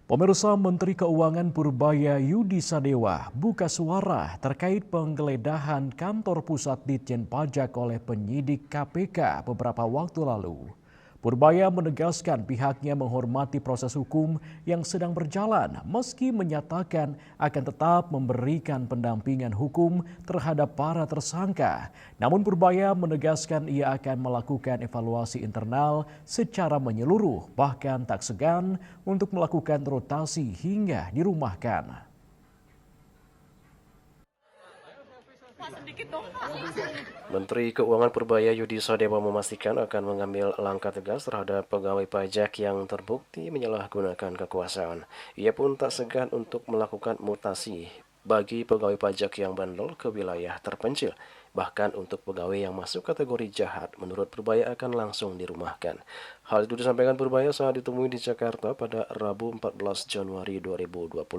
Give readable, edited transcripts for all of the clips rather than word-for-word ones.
Pemirsa, Menteri Keuangan Purbaya Yudi Sadewa buka suara terkait penggeledahan kantor pusat Ditjen Pajak oleh penyidik KPK beberapa waktu lalu. Purbaya menegaskan pihaknya menghormati proses hukum yang sedang berjalan meski menyatakan akan tetap memberikan pendampingan hukum terhadap para tersangka. Namun Purbaya menegaskan ia akan melakukan evaluasi internal secara menyeluruh bahkan tak segan untuk melakukan rotasi hingga dirumahkan. Menteri Keuangan Purbaya Yudi Sadewa memastikan akan mengambil langkah tegas terhadap pegawai pajak yang terbukti menyalahgunakan kekuasaan. Ia pun tak segan untuk melakukan mutasi bagi pegawai pajak yang bandel ke wilayah terpencil. Bahkan untuk pegawai yang masuk kategori jahat, menurut Purbaya akan langsung dirumahkan. Hal itu disampaikan Purbaya saat ditemui di Jakarta pada Rabu 14 Januari 2025.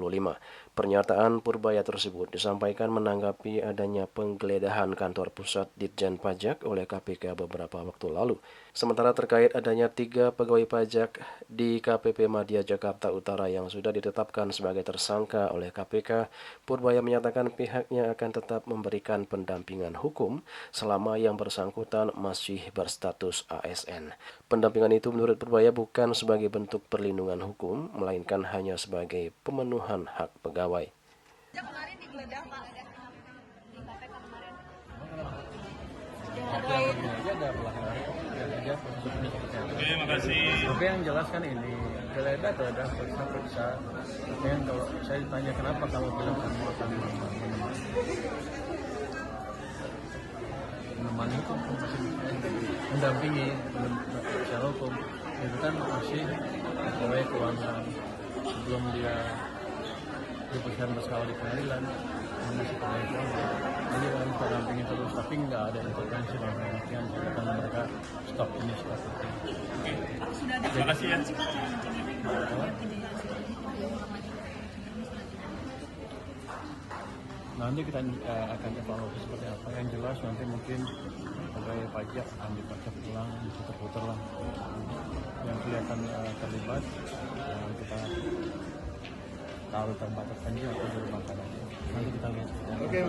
Pernyataan Purbaya tersebut disampaikan menanggapi adanya penggeledahan kantor pusat Ditjen Pajak oleh KPK beberapa waktu lalu. Sementara terkait adanya 3 pegawai pajak di KPP Madya Jakarta Utara yang sudah ditetapkan sebagai tersangka oleh KPK, Purbaya menyatakan pihaknya akan tetap memberikan pendampingan hukum selama yang bersangkutan masih berstatus ASN. Pendampingan itu menurut Purbaya bukan sebagai bentuk perlindungan hukum, melainkan hanya sebagai pemenuhan hak pegawai. Kemarin digeledah Pak di KPK kemarin. Oke, makasih. Oke, yang jelas kan ini geledah periksa. Tapi yang kalau saya ditanya kenapa kamu bilang kamu akan menemani hukum, mendampingi secara hukum, itu kan masih pegawai keuangan sebelum dia diputuskan berskala di pengadilan, masih pegawai keuangan. Jadi kan mendampingi terus, tapi nggak ada intervensi dalam pengertian karena mereka stop ini stop itu. Terima kasih ya. Nanti kita akan evaluasi seperti apa. Yang jelas nanti mungkin pegawai pajak akan dipajak ulang, diputar-putar lah. Yang kelihatan terlibat, kita taruh tempat tertentu atau di rumah aja. Nanti kita lihat.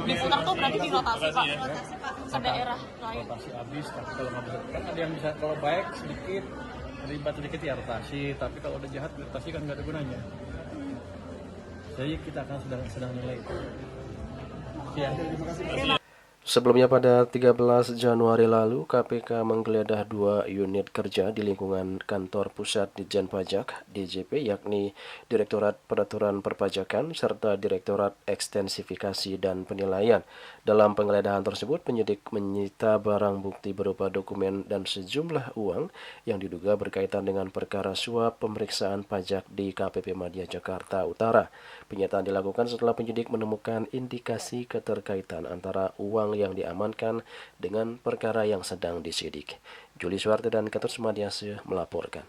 Diputar tuh berarti dirotasi Pak. Ya. Rotasi Pak ke daerah lain. Rotasi habis, tapi kalau nggak bisa, kan ada yang bisa kalau baik sedikit, terlibat sedikit ya rotasi. Tapi kalau udah jahat rotasi kan nggak ada gunanya. Jadi kita akan sedang nilai itu. Ya. Sebelumnya pada 13 Januari lalu, KPK menggeledah 2 unit kerja di lingkungan kantor pusat Ditjen Pajak (DJP), yakni Direktorat Peraturan Perpajakan serta Direktorat Ekstensifikasi dan Penilaian. Dalam penggeledahan tersebut, penyidik menyita barang bukti berupa dokumen dan sejumlah uang yang diduga berkaitan dengan perkara suap pemeriksaan pajak di KPP Madya Jakarta Utara. Penyitaan dilakukan setelah penyidik menemukan indikasi keterkaitan antara uang yang diamankan dengan perkara yang sedang disidik. Juli Suwarte dan Ketut Sumadiase melaporkan.